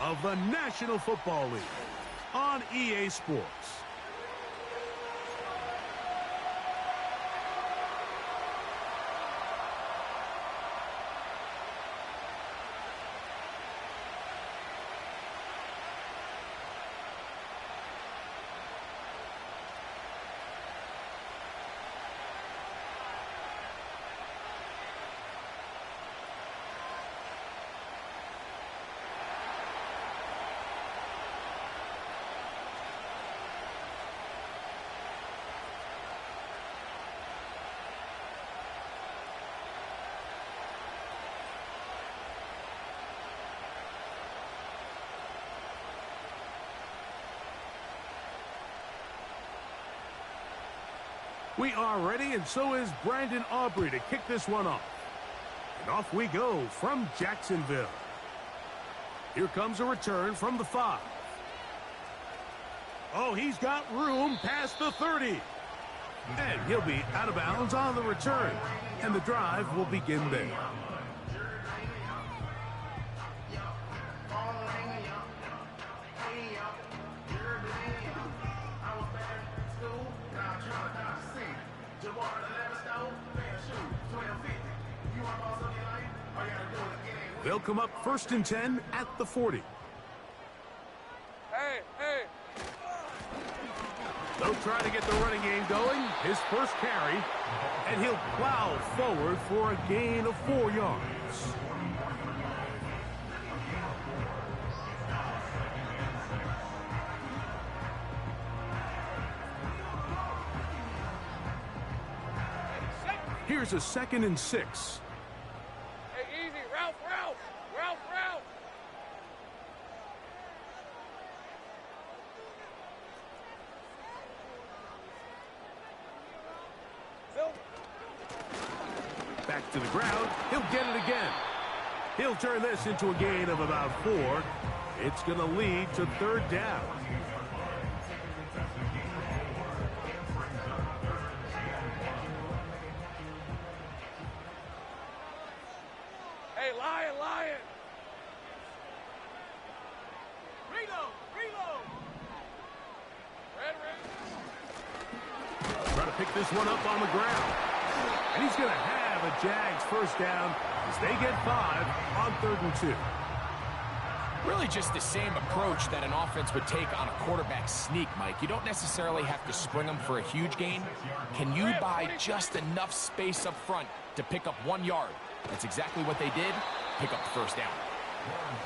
of the National Football League on EA Sports. We are ready, and so is Brandon Aubrey to kick this one off. And off we go from Jacksonville. Here comes a return from the 5. Oh, he's got room past the 30. And he'll be out of bounds on the return. And the drive will begin there. They'll come up 1st and 10 at the 40. Hey! They'll try to get the running game going. His first carry. And he'll plow forward for a gain of 4 yards. Here's a 2nd and 6. Hey, easy. Ralph! Back to the ground. He'll get it again. He'll turn this into a gain of about 4. It's going to lead to 3rd down. Hey, Lion! Reload! Red. Trying to pick this one up on the ground. And he's going to have a Jags first down as they get 5 on 3rd and 2. Really just the same approach that an offense would take on a quarterback sneak, Mike. You don't necessarily have to spring them for a huge gain. Can you buy just enough space up front to pick up 1 yard? That's exactly what they did. Pick up the first down.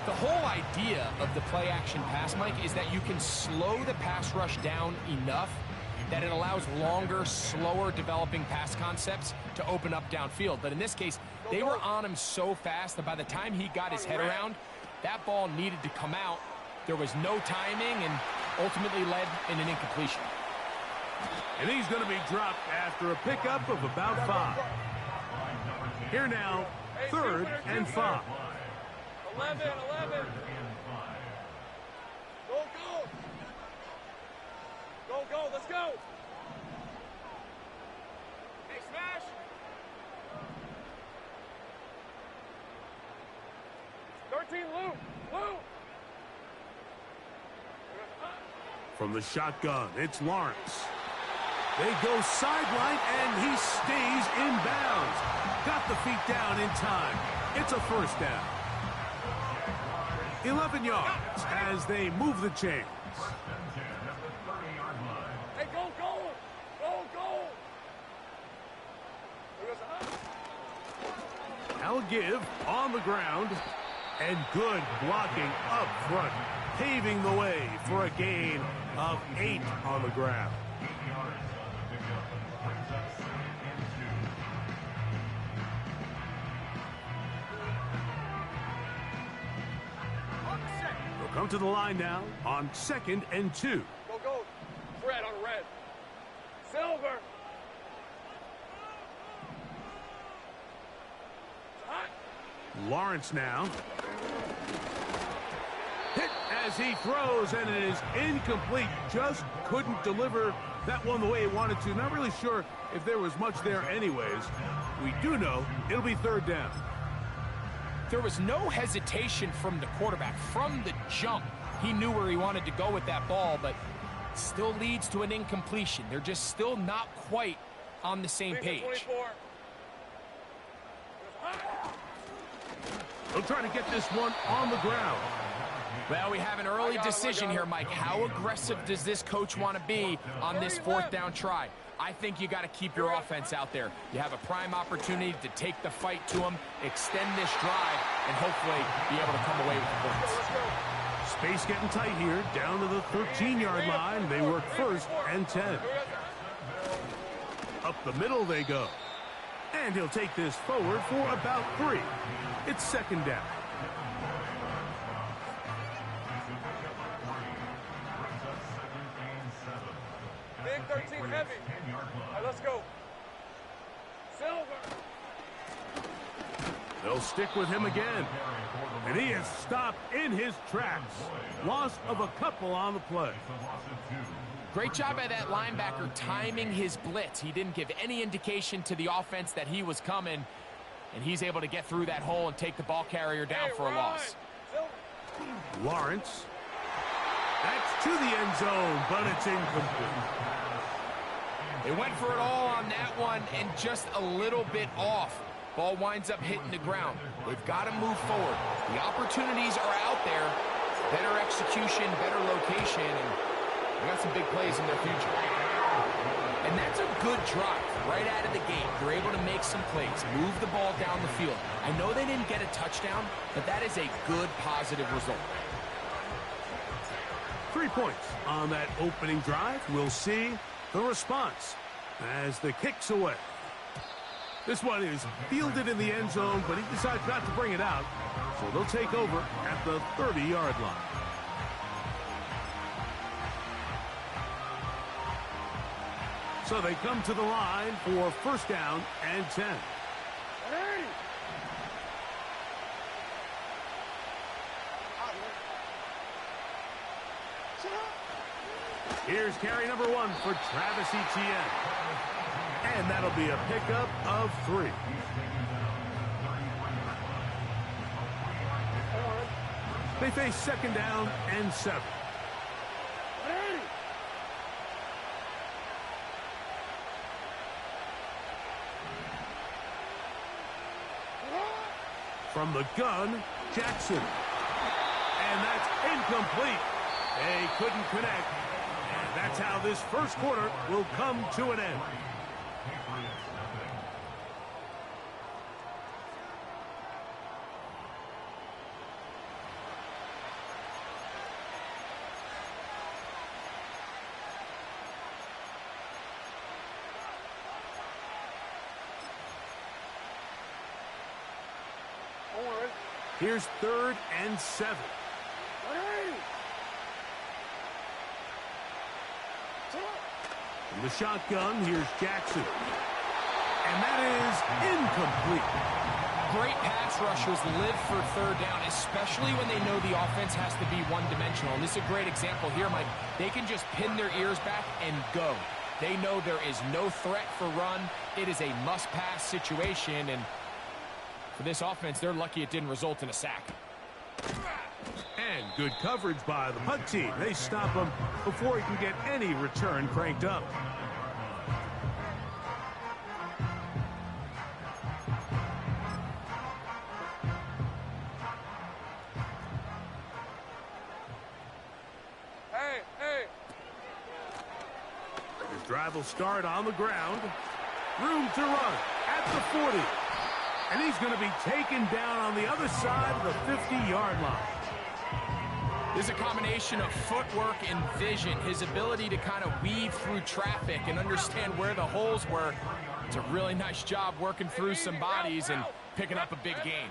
The whole idea of the play-action pass, Mike, is that you can slow the pass rush down enough that it allows longer, slower developing pass concepts to open up downfield. But in this case, they were on him so fast that by the time he got his head around, that ball needed to come out. There was no timing and ultimately led in an incompletion. And he's going to be dropped after a pickup of about 5. Here now, 3rd and 5. 11. Go, let's go. Hey, smash. Luke. From the shotgun, it's Lawrence. They go sideline, and he stays in bounds. Got the feet down in time. It's a first down. 11 yards as they move the chains. Hey, go. I'll give on the ground. And good blocking up front, paving the way for a gain of 8 on the ground. We'll come to the line now on 2nd and 2. Go. Red on red. Silver. Lawrence now. Hit as he throws, and it is incomplete. Just couldn't deliver that one the way he wanted to. Not really sure if there was much there anyways. We do know it'll be 3rd down. There was no hesitation from the quarterback. From the jump, he knew where he wanted to go with that ball, but still leads to an incompletion. They're just still not quite on the same page. They'll try to get this one on the ground. Well, we have an early decision here, Mike. How aggressive does this coach want to be on this fourth down try? I think you got to keep your offense out there. You have a prime opportunity to take the fight to them, extend this drive, and hopefully be able to come away with the points. Space getting tight here, down to the 13-yard line. They work first and 10. Up the middle they go. And he'll take this forward for about 3. It's second down. Big 13 heavy. All right, let's go. Silver. They'll stick with him again. And he is stopped in his tracks. Loss of a couple on the play. Great job by that linebacker timing his blitz. He didn't give any indication to the offense that he was coming, and he's able to get through that hole and take the ball carrier down for a loss. Lawrence. That's to the end zone, but it's incomplete. They went for it all on that one and just a little bit off. Ball winds up hitting the ground. They've got to move forward. The opportunities are out there. Better execution, better location, and they got some big plays in their future. And that's a good drive right out of the gate. They're able to make some plays, move the ball down the field. I know they didn't get a touchdown, but that is a good, positive result. 3 points on that opening drive. We'll see the response as the kick's away. This one is fielded in the end zone, but he decides not to bring it out. So they'll take over at the 30-yard line. So they come to the line for first down and 10. Here's carry number 1 for Travis Etienne. And that'll be a pickup of 3. They face second down and 7. From the gun, Jackson. And that's incomplete. They couldn't connect. And that's how this first quarter will come to an end. Here's 3rd and 7. From the shotgun, here's Jackson. And that is incomplete. Great pass rushers live for 3rd down, especially when they know the offense has to be one-dimensional. And this is a great example here, Mike. They can just pin their ears back and go. They know there is no threat for run. It is a must-pass situation, and for this offense, they're lucky it didn't result in a sack. And good coverage by the punt team. They stop him before he can get any return cranked up. Hey. His drive will start on the ground. Room to run at the 40. And he's going to be taken down on the other side of the 50-yard line. There's a combination of footwork and vision, his ability to kind of weave through traffic and understand where the holes were. It's a really nice job working through some bodies and picking up a big gain.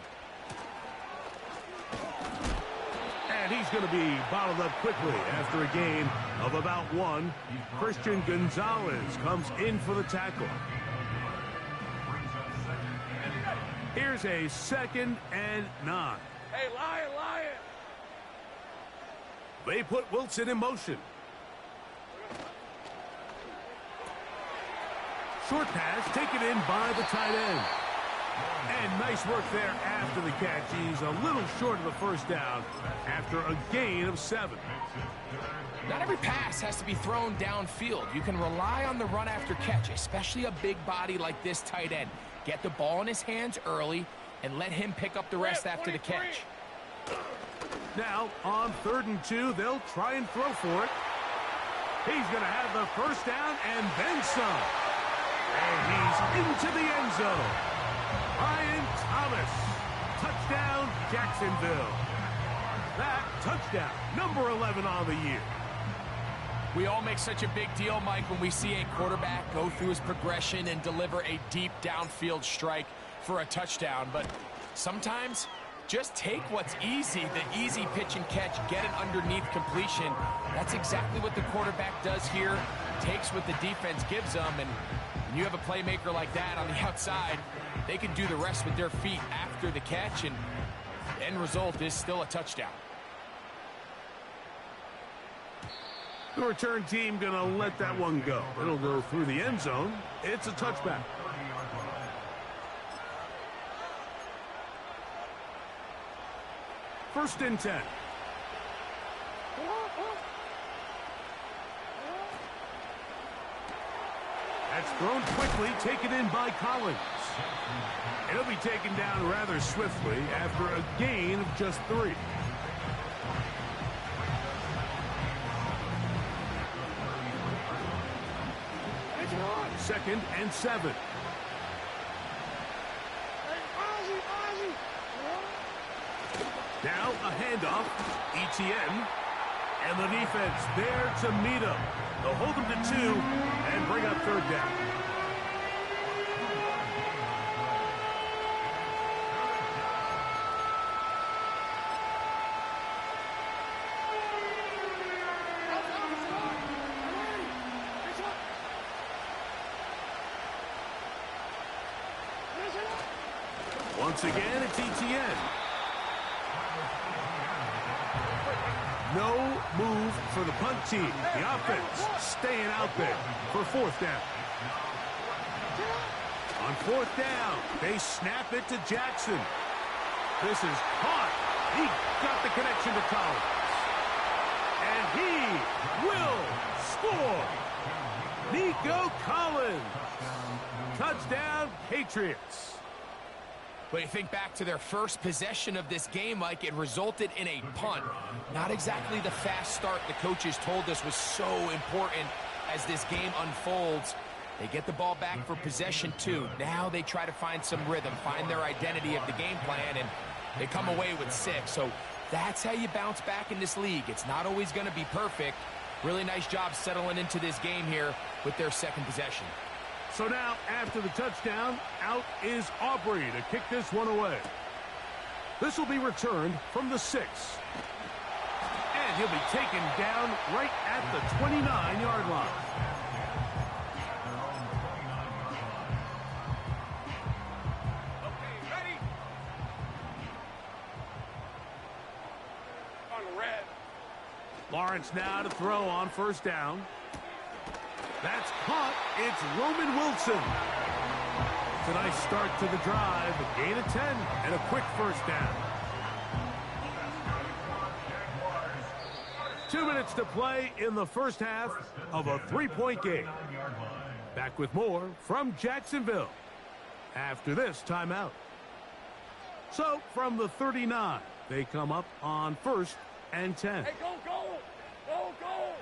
And he's going to be bottled up quickly after a gain of about 1. Christian Gonzalez comes in for the tackle. Here's a 2nd and 9. Hey, Lion. They put Wilson in motion. Short pass taken in by the tight end. And nice work there after the catch. He's a little short of the first down after a gain of 7. Not every pass has to be thrown downfield. You can rely on the run after catch, especially a big body like this tight end. Get the ball in his hands early and let him pick up the rest after the catch. Now, on 3rd and 2, they'll try and throw for it. He's going to have the first down and then some. And he's into the end zone. Brian Thomas. Touchdown, Jacksonville. That touchdown, number 11 on the year. We all make such a big deal, Mike, when we see a quarterback go through his progression and deliver a deep downfield strike for a touchdown. But sometimes, just take what's easy, the easy pitch and catch, get it underneath completion. That's exactly what the quarterback does here. Takes what the defense gives them, and when you have a playmaker like that on the outside, they can do the rest with their feet after the catch, and the end result is still a touchdown. The return team going to let that one go. It'll go through the end zone. It's a touchback. First and 10. That's thrown quickly, taken in by Collins. It'll be taken down rather swiftly after a gain of just 3. Second and 7. Now a handoff. ETN. And the defense there to meet him. They'll hold him to 2 and bring up 3rd down. Once again, it's ETN. No move for the punt team. The offense staying out there for 4th down. On 4th down, they snap it to Jackson. This is caught. He got the connection to Collins. And he will score. Nico Collins. Touchdown, Patriots. But you think back to their first possession of this game, Mike, it resulted in a punt. Not exactly the fast start the coaches told us was so important as this game unfolds. They get the ball back for possession 2. Now they try to find some rhythm, find their identity of the game plan, and they come away with 6. So that's how you bounce back in this league. It's not always going to be perfect. Really nice job settling into this game here with their second possession. So now, after the touchdown, out is Aubrey to kick this one away. This will be returned from the 6. And he'll be taken down right at the 29-yard line. Okay, ready? On red. Lawrence now to throw on 1st down. That's caught. It's Roman Wilson. It's a nice start to the drive. A gain of 10 and a quick 1st down. 2 minutes to play in the first half of a 3-point game. Back with more from Jacksonville after this timeout. So from the 39, they come up on 1st and 10. Hey, go, go! Go, go!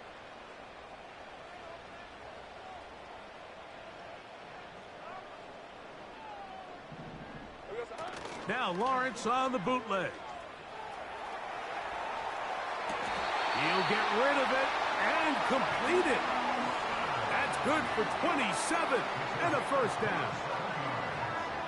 Now Lawrence on the bootleg. He'll get rid of it and complete it. That's good for 27 and a 1st down.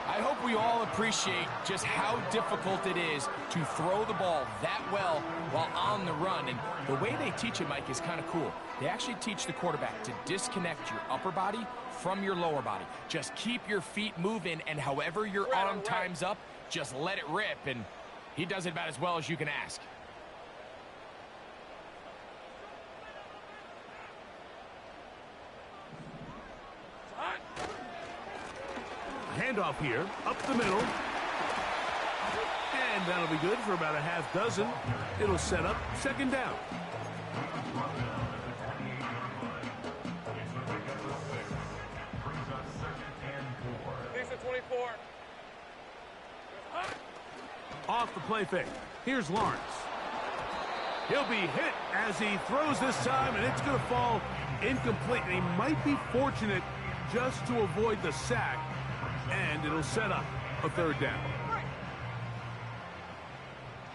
I hope we all appreciate just how difficult it is to throw the ball that well while on the run. And the way they teach it, Mike, is kind of cool. They actually teach the quarterback to disconnect your upper body from your lower body. Just keep your feet moving, and however your arm times up, just let it rip. And he does it about as well as you can ask. handoff here, up the middle. And that'll be good for about a half dozen. It'll set up second down. Decent 24. Off the play fake. Here's Lawrence. He'll be hit as he throws this time, and it's going to fall incomplete. And he might be fortunate just to avoid the sack, and it'll set up a third down.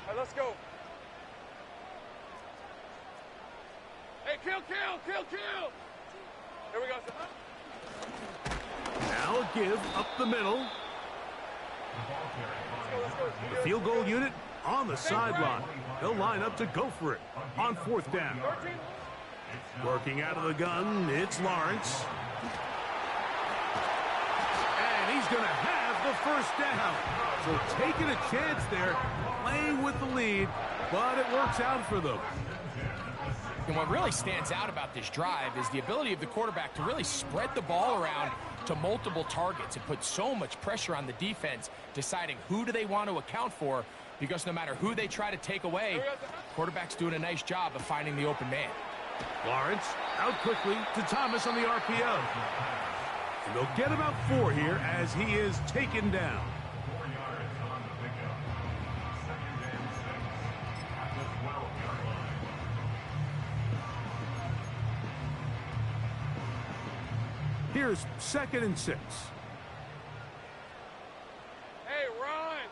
All right, let's go. Hey, kill. Here we go. Now a give up the middle. Let's go. The field goal unit on the sideline. They'll line up to go for it on fourth down. 13. Working out of the gun, it's Lawrence. And he's going to have the first down. So taking a chance there, playing with the lead, but it works out for them. And what really stands out about this drive is the ability of the quarterback to really spread the ball around to multiple targets and put so much pressure on the defense, deciding who do they want to account for, because no matter who they try to take away, quarterback's doing a nice job of finding the open man. Lawrence out quickly to Thomas on the RPO. And they'll get about 4 here as he is taken down. Here's 2nd and 6. Hey, Ron.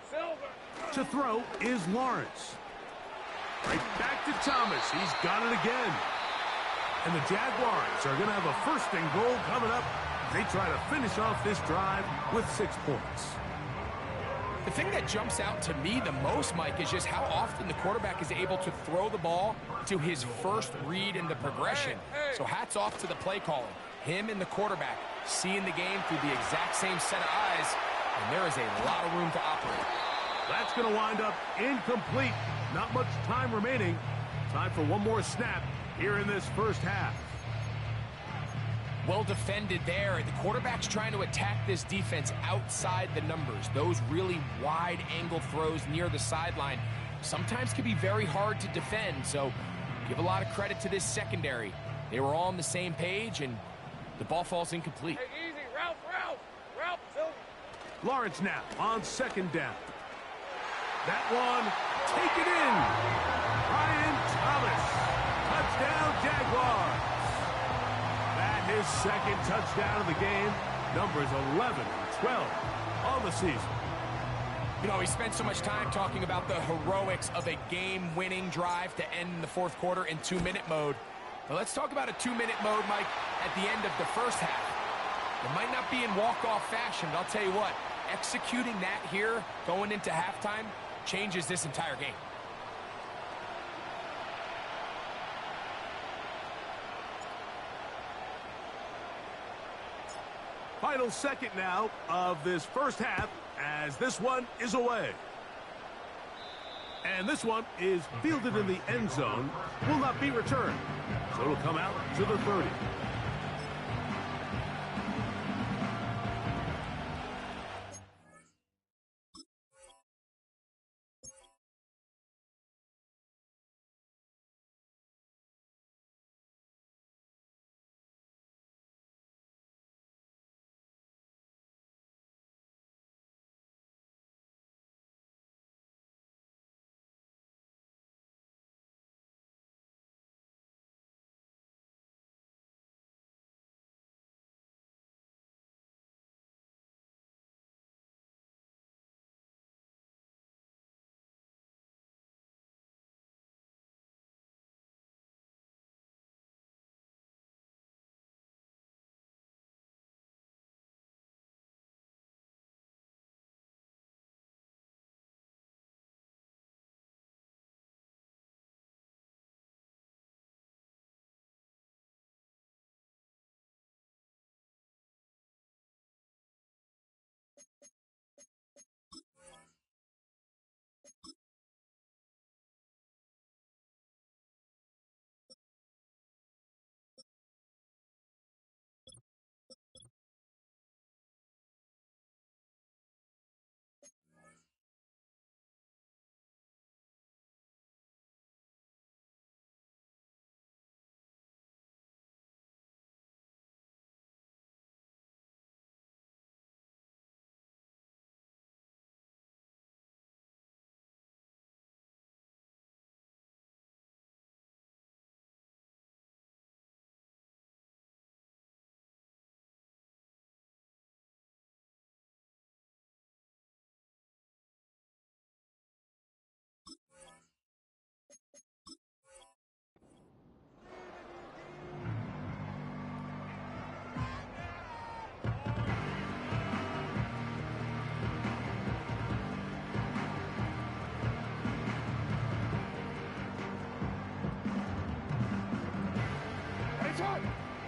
Silver. To throw is Lawrence. Right back to Thomas. He's got it again. And the Jaguars are going to have a 1st and goal coming up. They try to finish off this drive with 6 points. The thing that jumps out to me the most, Mike, is just how often the quarterback is able to throw the ball to his first read in the progression. So hats off to the play calling. Him and the quarterback seeing the game through the exact same set of eyes, and there is a lot of room to operate. That's going to wind up incomplete. Not much time remaining. Time for one more snap here in this first half. Well defended there. The quarterback's trying to attack this defense outside the numbers. Those really wide angle throws near the sideline sometimes can be very hard to defend. So give a lot of credit to this secondary. They were all on the same page, and the ball falls incomplete. Hey, easy. Ralph, Silver. Lawrence now on 2nd down. That one taken in. Brian Thomas. Touchdown, Jaguars. His 2nd touchdown of the game. Numbers 11 and 12 on the season. You know, we spent so much time talking about the heroics of a game-winning drive to end the 4th quarter in 2-minute mode. But let's talk about a 2-minute mode, Mike, at the end of the first half. It might not be in walk-off fashion, but I'll tell you what, executing that here going into halftime changes this entire game. Final second now of this first half as this one is away. And this one is fielded in the end zone, will not be returned. So it'll come out to the 30.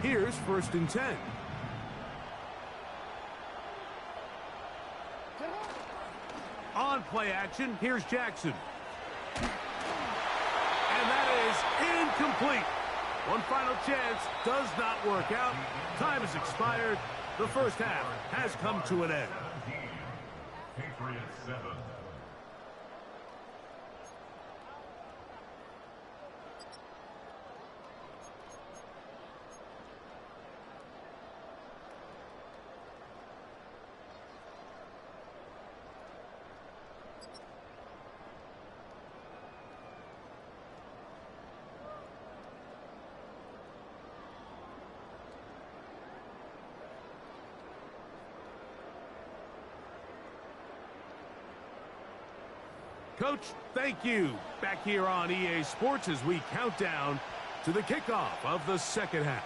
Here's 1st and 10. On play action, here's Jackson. And that is incomplete. One final chance does not work out. Time has expired. The first half has come to an end. Patriots 7. Coach, thank you. Back here on EA Sports as we count down to the kickoff of the second half.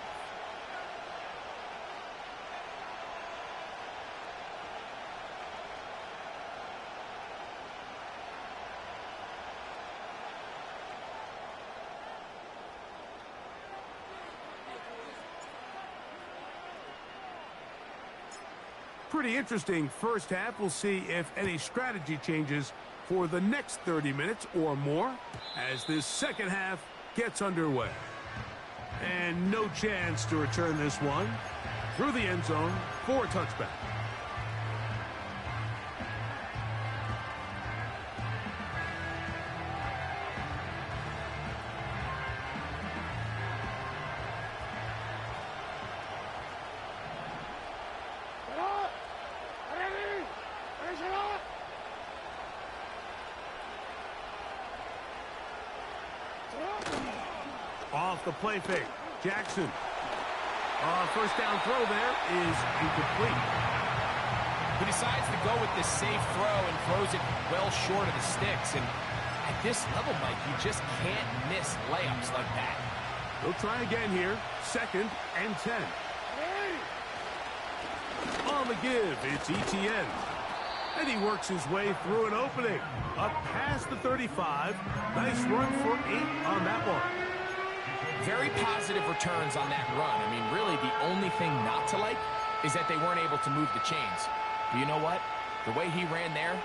Pretty interesting first half. We'll see if any strategy changes for the next 30 minutes or more as this second half gets underway. And no chance to return this one through the end zone for a touchback. Off the play fake. Jackson. First down throw there is incomplete. He decides to go with this safe throw and throws it well short of the sticks. And at this level, Mike, you just can't miss layups like that. They'll try again here. 2nd and 10. On the give, it's Etienne. And he works his way through an opening. Up past the 35. Nice run for 8 on that one. Very positive returns on that run. I mean, really, the only thing not to like is that they weren't able to move the chains. But you know what? The way he ran there,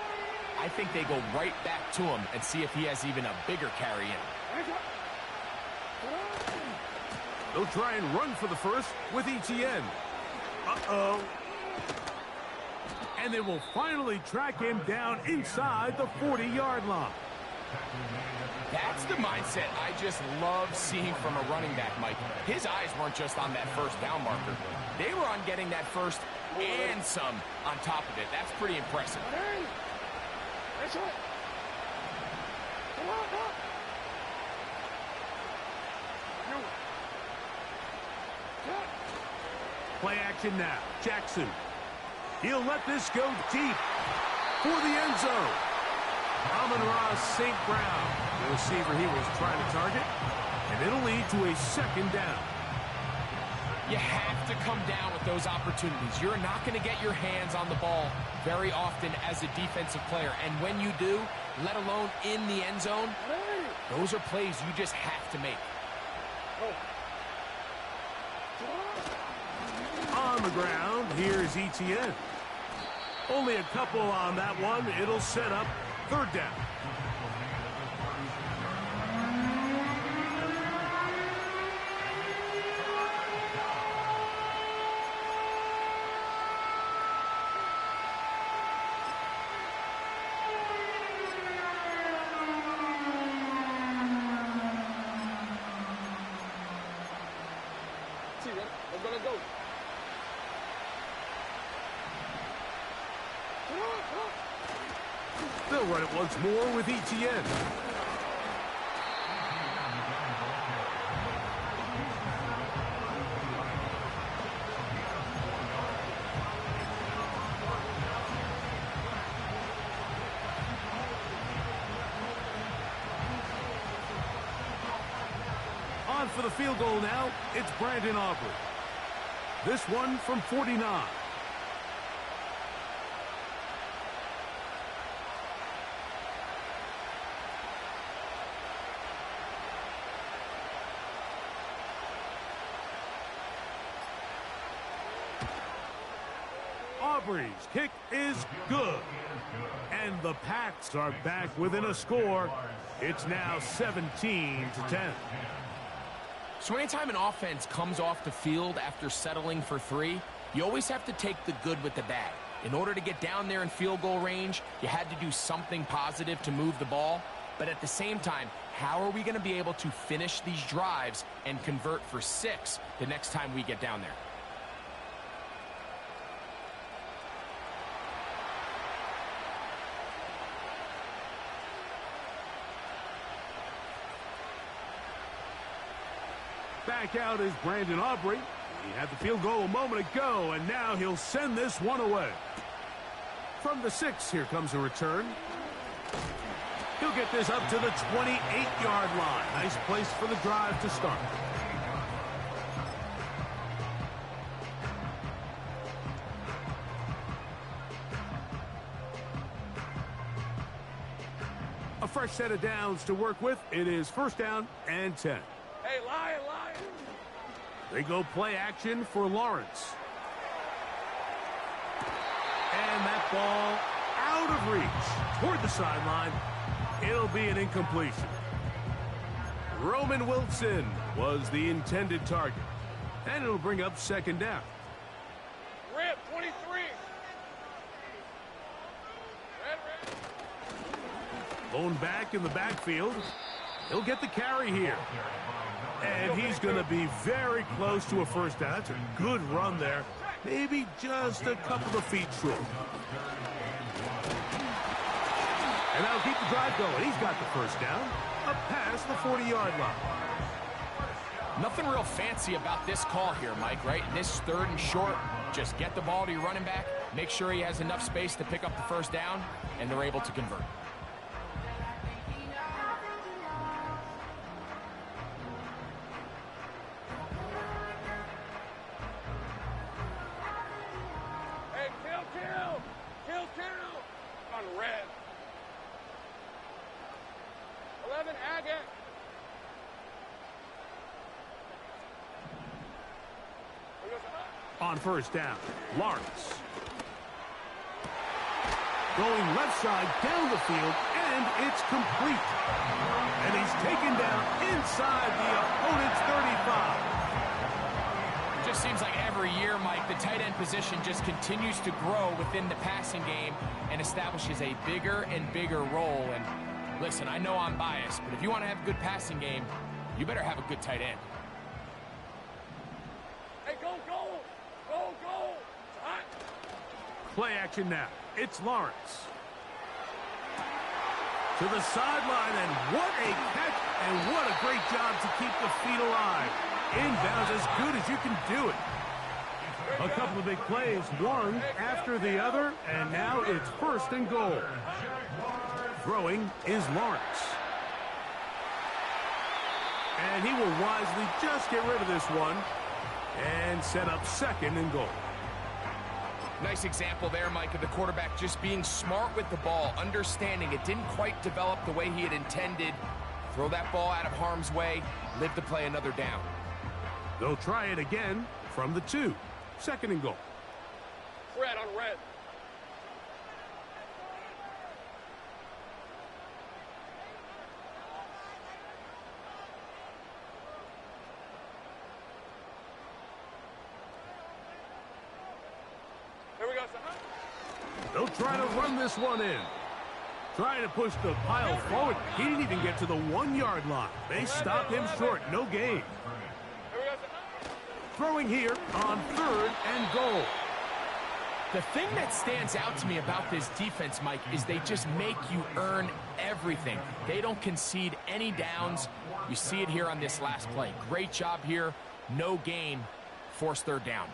I think they go right back to him and see if he has even a bigger carry in. They'll try and run for the first with Etienne. Uh-oh. And they will finally track him down inside the 40-yard line. That's the mindset I just love seeing from a running back, Mike. His eyes weren't just on that first down marker. They were on getting that first and some on top of it. That's pretty impressive. Play action now. Jackson. He'll let this go deep for the end zone. Amon-Ra St. Brown, the receiver he was trying to target, and it'll lead to a second down. You have to come down with those opportunities. You're not going to get your hands on the ball very often as a defensive player, and when you do, let alone in the end zone, those are plays you just have to make. On the ground, here's Etienne. Only a couple on that one. It'll set up 3rd down. I'm gonna go. They'll run it once more with Etienne. On for the field goal now, it's Brandon Aubrey. This one from 49. Aubrey's kick is good. And the Pats are back within a score. It's now 17-10. So anytime an offense comes off the field after settling for 3, you always have to take the good with the bad. In order to get down there in field goal range, you had to do something positive to move the ball. But at the same time, how are we going to be able to finish these drives and convert for 6 the next time we get down there? Back out is Brandon Aubrey. He had the field goal a moment ago, and now he'll send this one away. From the 6, here comes a return. He'll get this up to the 28-yard line. Nice place for the drive to start. A fresh set of downs to work with. It is first down and 10. Hey, Lion! They go play action for Lawrence. And that ball out of reach toward the sideline. It'll be an incompletion. Roman Wilson was the intended target. And it'll bring up second down. Rip, 23. Red. Lone back in the backfield. He'll get the carry here. And he's going to be very close to a first down. That's a good run there. Maybe just a couple of feet short. And that'll keep the drive going. He's got the first down. Up past the 40-yard line. Nothing real fancy about this call here, Mike, right? This 3rd and short, just get the ball to your running back, make sure he has enough space to pick up the first down, and they're able to convert. On red. 11, Agate. On first down, Lawrence. Going left side down the field, and it's complete. And he's taken down inside the opponent's 35. Just seems like every year, Mike, the tight end position just continues to grow within the passing game and establishes a bigger and bigger role. And listen, I know I'm biased, but if you want to have a good passing game, you better have a good tight end. Hey, go! Hot. Play action now. It's Lawrence. To the sideline, and what a catch, and what a great job to keep the feet alive. Inbounds as good as you can do it. A couple of big plays, one after the other, and now it's first and goal. Throwing is Lawrence. And he will wisely just get rid of this one and set up second and goal. Nice example there, Mike, of the quarterback just being smart with the ball, understanding it didn't quite develop the way he had intended. Throw that ball out of harm's way, live to play another down. They'll try it again from the 2. Second and goal. Red on red. Here we go, son. They'll try to run this one in. Trying to push the pile forward. He didn't even get to the 1-yard line. They stopped him short. No gain. Throwing here on 3rd and goal. The thing that stands out to me about this defense, Mike, is they just make you earn everything. They don't concede any downs. You see it here on this last play. Great job here. No gain. Forced 3rd down.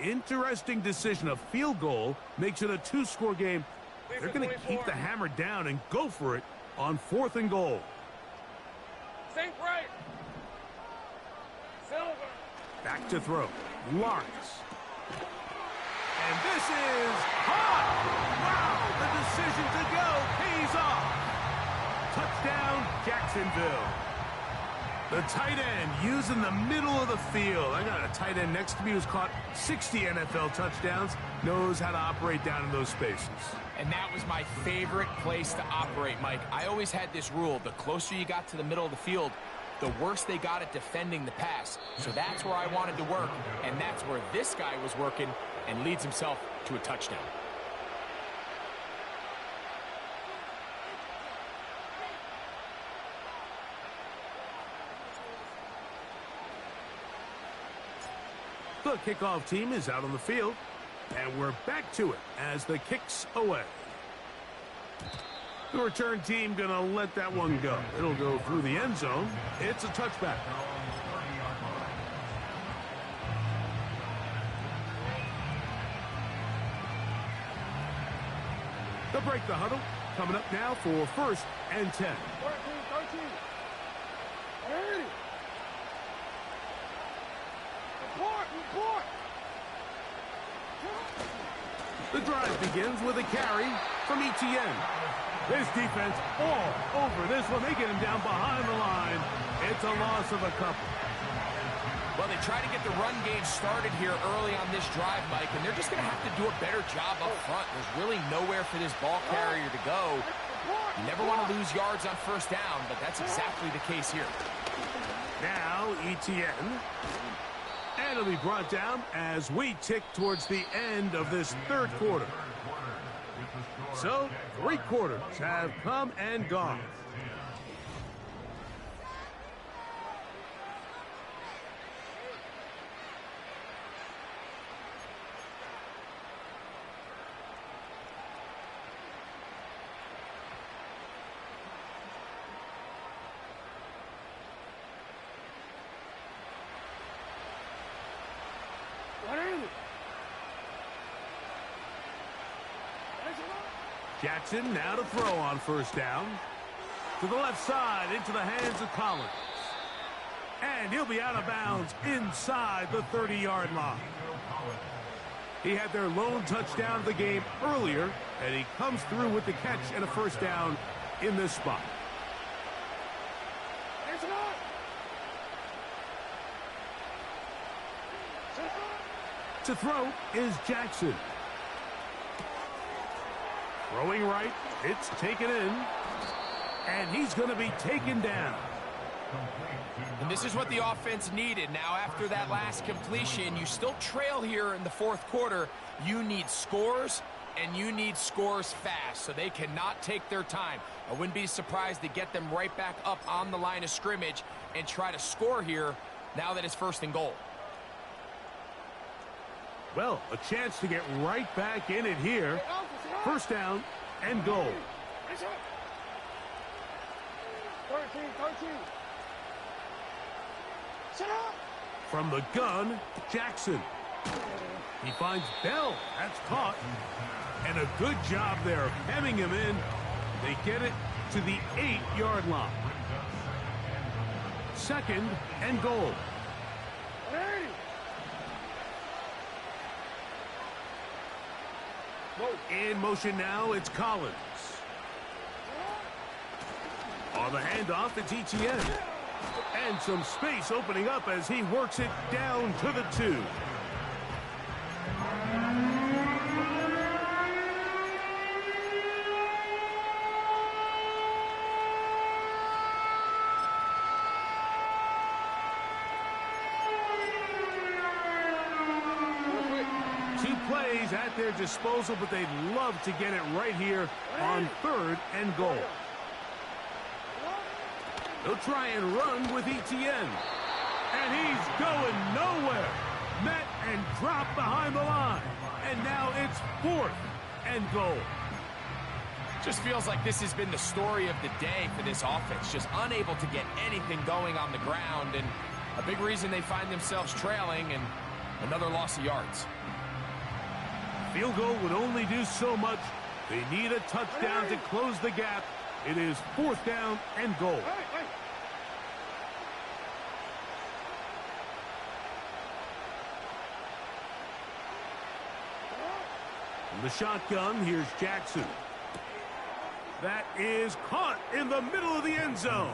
Interesting decision. A field goal makes it a 2-score game. They're going to keep the hammer down and go for it on 4th and goal. Sink right. Silver. Back to throw. Lawrence. And this is hot. Wow, the decision to go pays off. Touchdown, Jacksonville. The tight end using the middle of the field. I got a tight end next to me who's caught 60 NFL touchdowns, knows how to operate down in those spaces. And that was my favorite place to operate, Mike. I always had this rule: the closer you got to the middle of the field, the worse they got at defending the pass. So that's where I wanted to work, and that's where this guy was working, and leads himself to a touchdown. The kickoff team is out on the field, and we're back to it as the kick's away. The return team going to let that one go. It'll go through the end zone. It's a touchback. They'll break the huddle. Coming up now for 1st and 10. 13. Hey! Report! The drive begins with a carry from Etienne. This defense all over this one. They get him down behind the line. It's a loss of a couple. Well, they try to get the run game started here early on this drive, Mike, and they're just going to have to do a better job up front. There's really nowhere for this ball carrier to go. You never want to lose yards on 1st down, but that's exactly the case here. Now, Etienne. And it'll be brought down as we tick towards the end of this 3rd quarter. So, 3 quarters have come and gone. Jackson now to throw on 1st down. To the left side, into the hands of Collins. And he'll be out of bounds inside the 30-yard line. He had their lone touchdown of the game earlier, and he comes through with the catch and a 1st down in this spot. To throw is Jackson. Throwing right, it's taken in, and he's going to be taken down. And this is what the offense needed. Now, after that last completion, you still trail here in the 4th quarter. You need scores, and you need scores fast, so they cannot take their time. I wouldn't be surprised to get them right back up on the line of scrimmage and try to score here now that it's 1st and goal. Well, a chance to get right back in it here. 1st down and goal. 13. From the gun, Jackson. He finds Bell. That's caught. And a good job there of hemming him in. They get it to the 8-yard line. 2nd and goal. In motion now, it's Collins. On the handoff, it's Etienne. And some space opening up as he works it down to the 2. At their disposal, but they'd love to get it right here on 3rd and goal. They'll try and run with Etienne. And he's going nowhere. Met and dropped behind the line. And now it's 4th and goal. Just feels like this has been the story of the day for this offense. Just unable to get anything going on the ground. And a big reason they find themselves trailing, and another loss of yards. Field goal would only do so much. They need a touchdown to close the gap. It is 4th down and goal. From the shotgun, here's Jackson. That is caught in the middle of the end zone.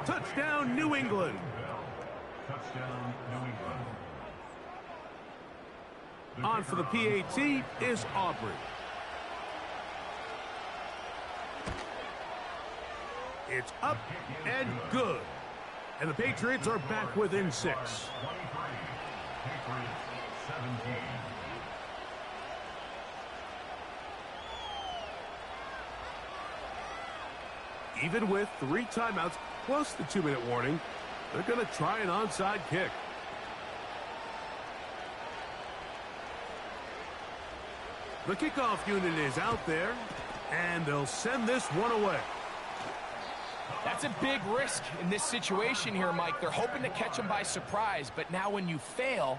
Touchdown, New England. Touchdown, New England. On for the PAT is Aubrey. It's up and good. And the Patriots are back within 6. 23. Patriots 17. Even with 3 timeouts plus the 2-minute warning, they're going to try an onside kick. The kickoff unit is out there, and they'll send this one away. That's a big risk in this situation here, Mike. They're hoping to catch them by surprise, but now when you fail,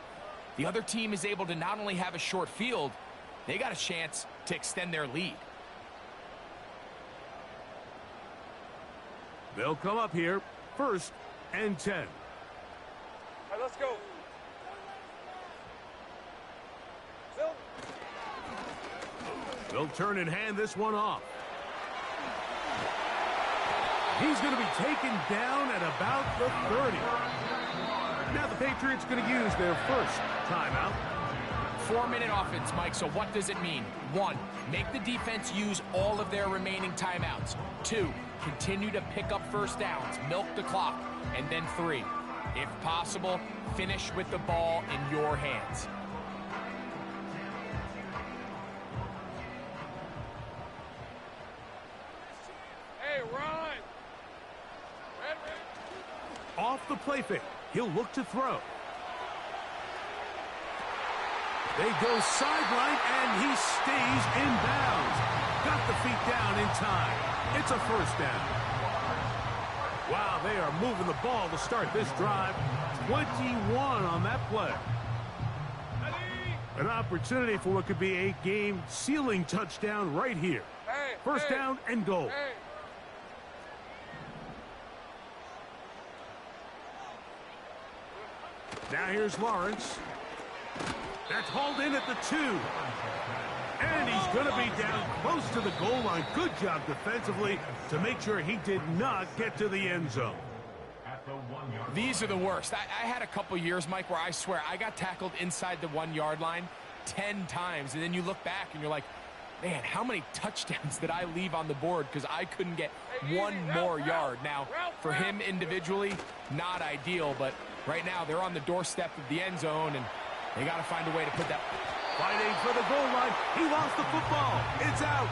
the other team is able to not only have a short field, they got a chance to extend their lead. They'll come up here, 1st and 10. All right, let's go. Still. They'll turn and hand this one off. He's going to be taken down at about the 30. Now the Patriots going to use their first timeout. 4-minute offense, Mike, so what does it mean? 1, make the defense use all of their remaining timeouts. 2, continue to pick up first downs, milk the clock. And then 3, if possible, finish with the ball in your hands. Hey, Ron. Red. Off the play fake. He'll look to throw. They go sideline, and he stays in bounds. Got the feet down in time. It's a first down. Wow, they are moving the ball to start this drive. 21 on that play. An opportunity for what could be a game-sealing touchdown right here. Hey, First hey, down and goal. Hey. Now here's Lawrence. That's hauled in at the 2. And he's going to be down close to the goal line. Good job defensively to make sure he did not get to the end zone. These are the worst. I had a couple years, Mike, where I swear I got tackled inside the 1-yard line 10 times. And then you look back and you're like, man, how many touchdowns did I leave on the board because I couldn't get one more yard? Now, for him individually, not ideal, but right now they're on the doorstep of the end zone, and they got to find a way to put that. Fighting for the goal line. He lost the football. It's out.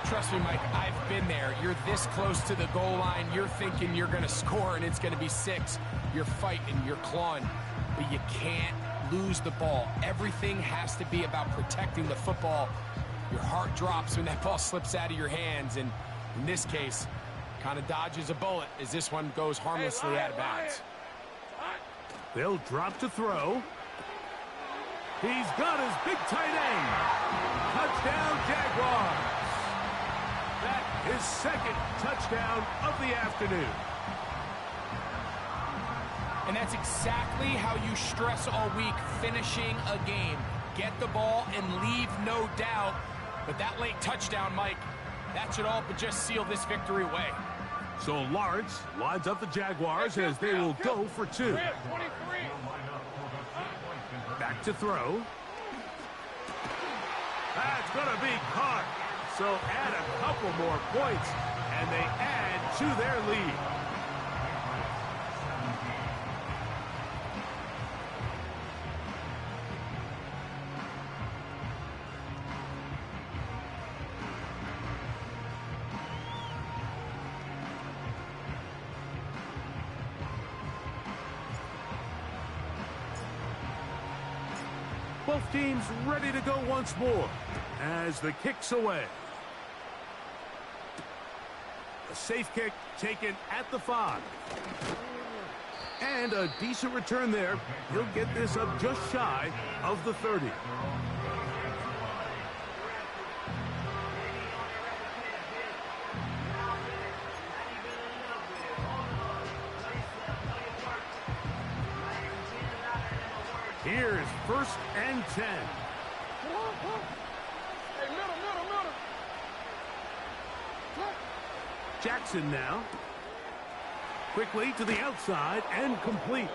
Trust me, Mike, I've been there. You're this close to the goal line. You're thinking you're going to score, and it's going to be 6. You're fighting, you're clawing, but you can't lose the ball. Everything has to be about protecting the football. Your heart drops when that ball slips out of your hands, and in this case, kind of dodges a bullet as this one goes harmlessly out of bounds. They'll drop to throw. He's got his big tight end. Touchdown, Jaguars. That is 2nd touchdown of the afternoon. And that's exactly how you stress all week, finishing a game. Get the ball and leave no doubt. But that late touchdown, Mike, that should all but just seal this victory away. So Lawrence lines up the Jaguars as they will go for 2. 23. Back to throw. That's going to be caught. So add a couple more points, and they add to their lead. Both teams ready to go once more as the kick's away. A safe kick taken at the 5. And a decent return there. He'll get this up just shy of the 30. Here's 1st and 10. Hey, middle. Jackson now. Quickly to the outside and complete.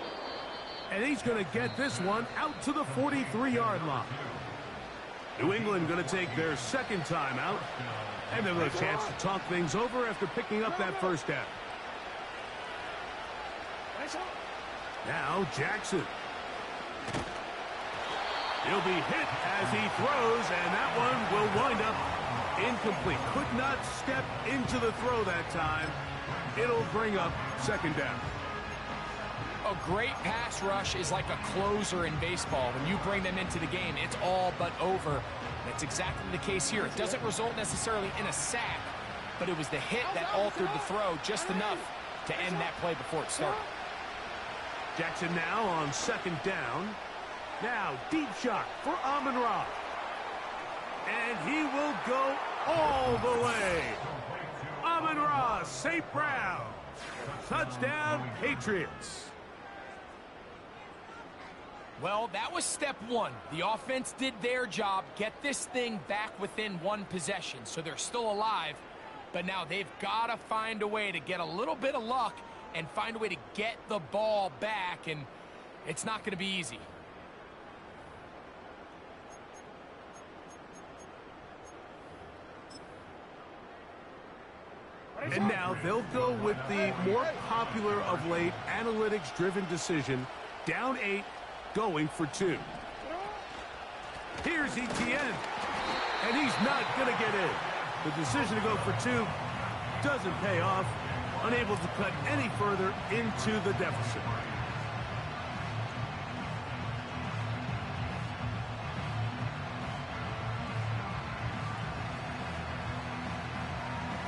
And he's going to get this one out to the 43-yard line. New England going to take their second timeout. And they'll have a chance to talk things over after picking up that first down. Now Jackson. He'll be hit as he throws, and that one will wind up incomplete. Could not step into the throw that time. It'll bring up second down. A great pass rush is like a closer in baseball. When you bring them into the game, it's all but over. That's exactly the case here. It doesn't result necessarily in a sack, but it was the hit that altered the throw just enough to end that play before it started. Jackson now on second down. Now deep shot for Amon-Ra. And he will go all the way. Amon-Ra, St. Brown. Touchdown, Patriots. Well, that was step one. The offense did their job, get this thing back within one possession, so they're still alive. But now they've got to find a way to get a little bit of luck and find a way to get the ball back, and it's not going to be easy. And now they'll go with the more popular of late analytics-driven decision, down 8, going for 2. Here's Etienne, and he's not going to get in. The decision to go for 2 doesn't pay off, unable to cut any further into the deficit.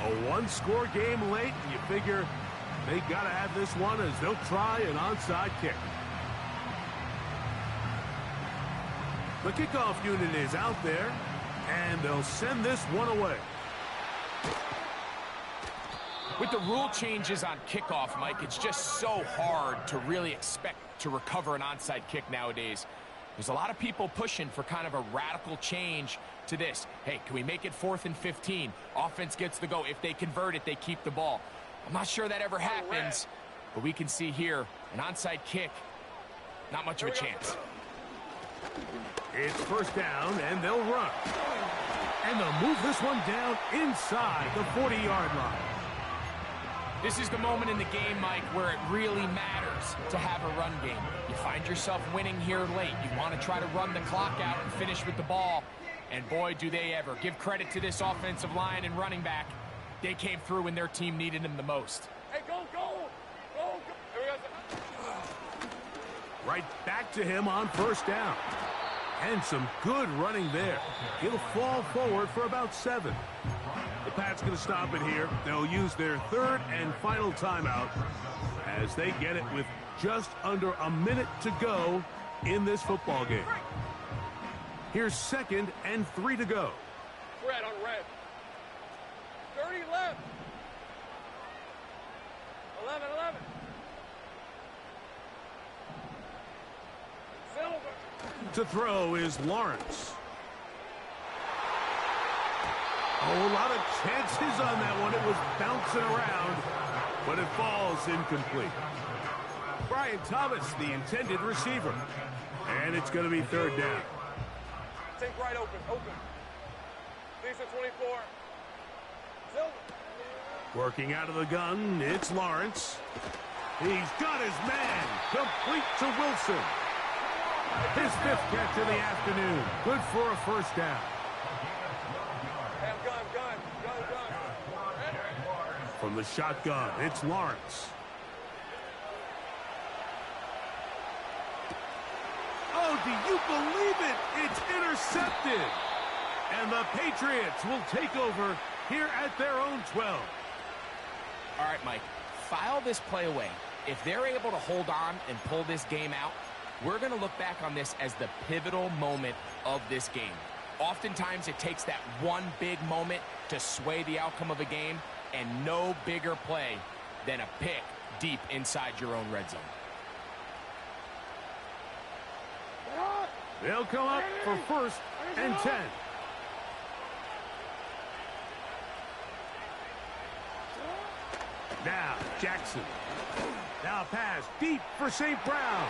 A one-score game late, and you figure they got to have this one as they'll try an onside kick. The kickoff unit is out there, and they'll send this one away. With the rule changes on kickoff, Mike, it's just so hard to really expect to recover an onside kick nowadays. There's a lot of people pushing for kind of a radical change to this. Hey, can we make it 4th and 15? Offense gets the go. If they convert it, they keep the ball. I'm not sure that ever happens, but we can see here an onside kick, not much of a chance. It's first down, and they'll run. And they'll move this one down inside the 40-yard line. This is the moment in the game, Mike, where it really matters to have a run game. You find yourself winning here late. You want to try to run the clock out and finish with the ball. And boy, do they ever. Give credit to this offensive line and running back. They came through when their team needed them the most. Hey, go, go! Go, go! Right back to him on first down. And some good running there. He'll fall forward for about 7. The Pats going to stop it here. They'll use their third and final timeout as they get it with just under a minute to go in this football game. Here's 2nd and 3 to go. Red on red. 30 left. 11, 11. Silver. To throw is Lawrence. Oh, a lot of chances on that one. It was bouncing around, but it falls incomplete. Brian Thomas, the intended receiver. And it's going to be 3rd down. Take right open, open. Lisa 24. Silver. Working out of the gun, it's Lawrence. He's got his man. Complete to Wilson. His 5th catch of the afternoon. Good for a first down. Gun. From the shotgun, it's Lawrence. Oh, do you believe it? It's intercepted. And the Patriots will take over here at their own 12. All right, Mike, file this play away. If they're able to hold on and pull this game out, we're going to look back on this as the pivotal moment of this game. Oftentimes, it takes that one big moment to sway the outcome of a game, and no bigger play than a pick deep inside your own red zone. They'll come up for 1st and 10. Now, Jackson. Now pass deep for St. Brown.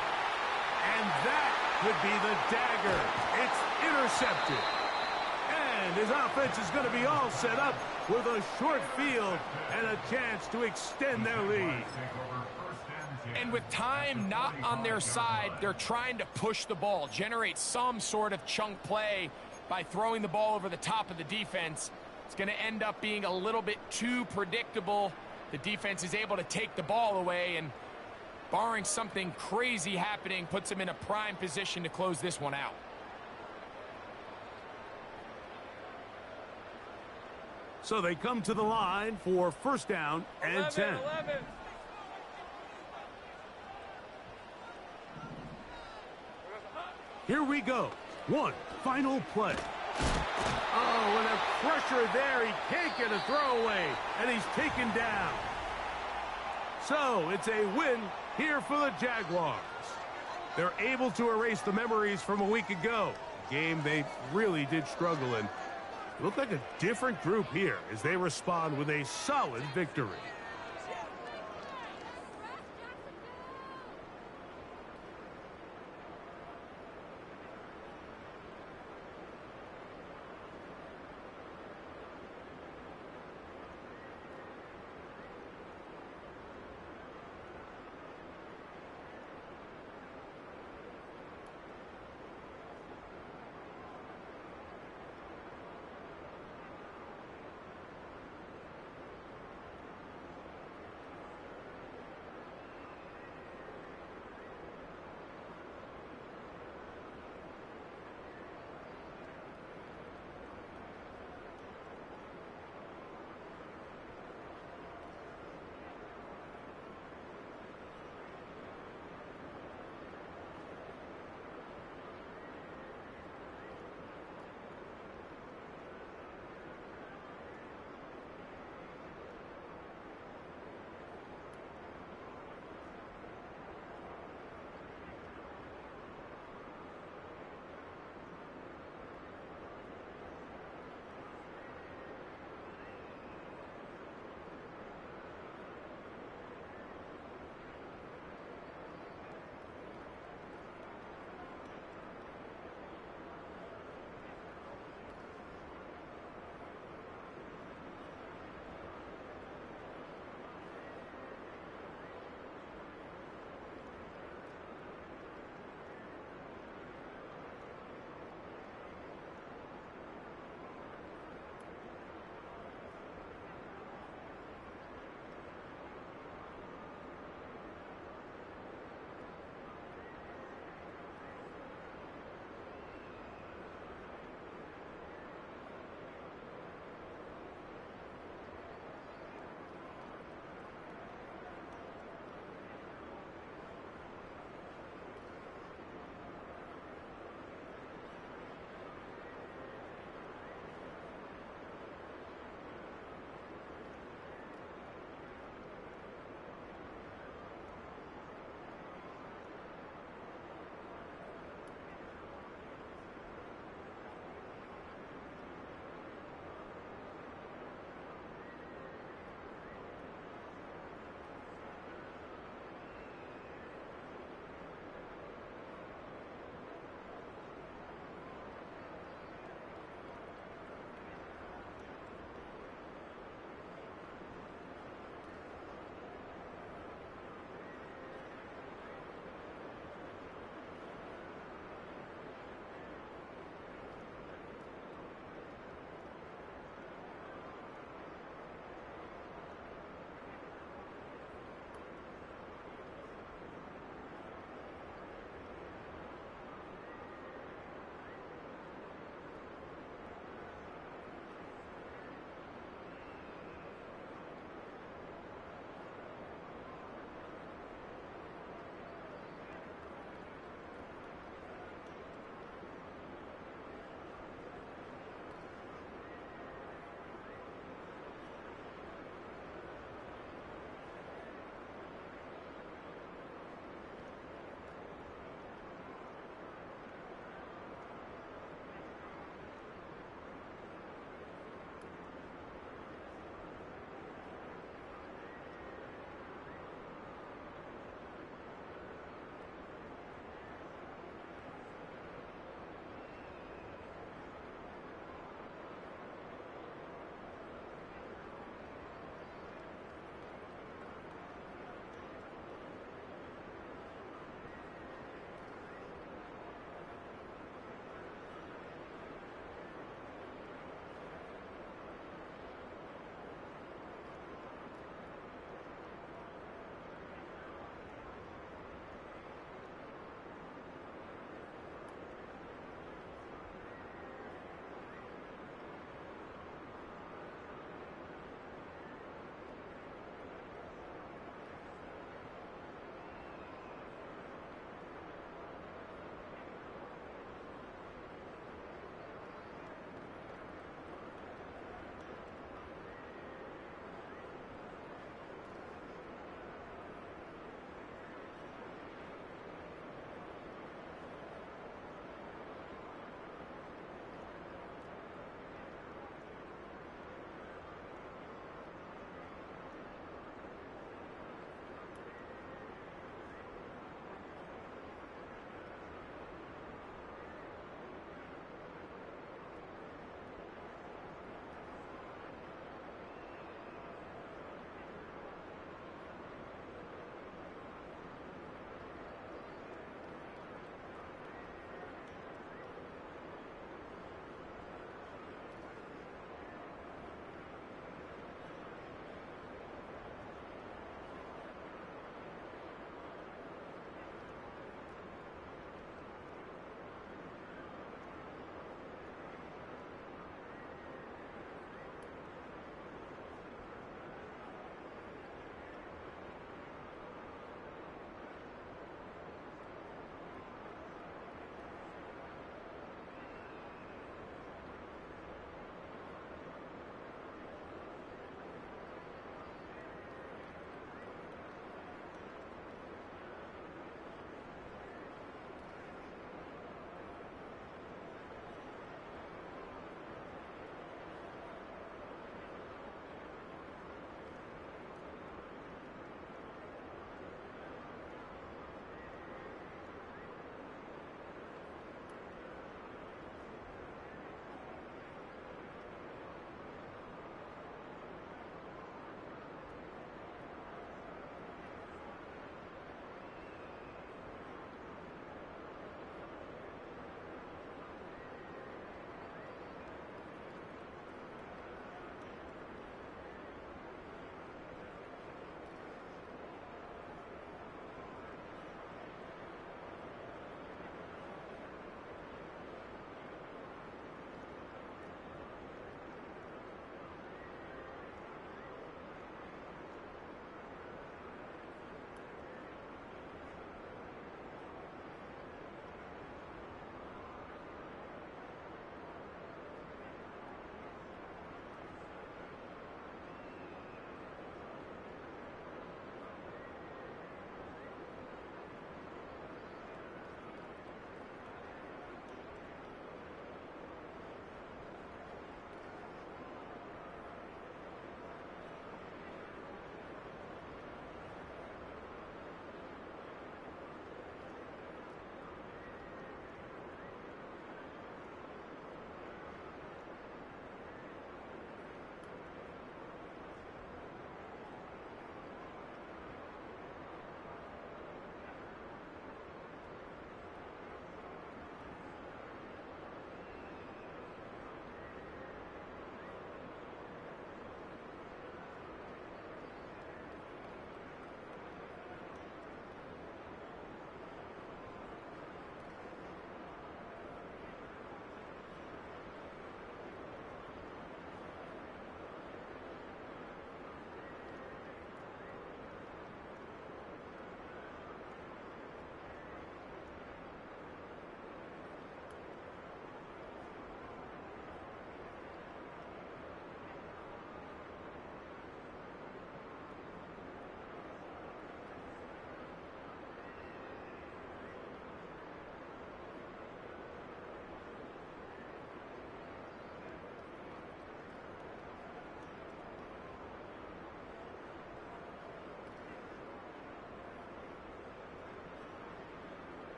And that would be the dagger. It's intercepted. And his offense is going to be all set up with a short field and a chance to extend their lead. And with time not on their side, they're trying to push the ball, generate some sort of chunk play by throwing the ball over the top of the defense. It's going to end up being a little bit too predictable. The defense is able to take the ball away, and barring something crazy happening, puts them in a prime position to close this one out. So they come to the line for first down and 10. 11. Here we go. One final play. Oh, and a pressure there. He can't get a throwaway, and he's taken down. So it's a win here for the Jaguars. They're able to erase the memories from a week ago. A game they really did struggle in. It looked like a different group here as they respond with a solid victory.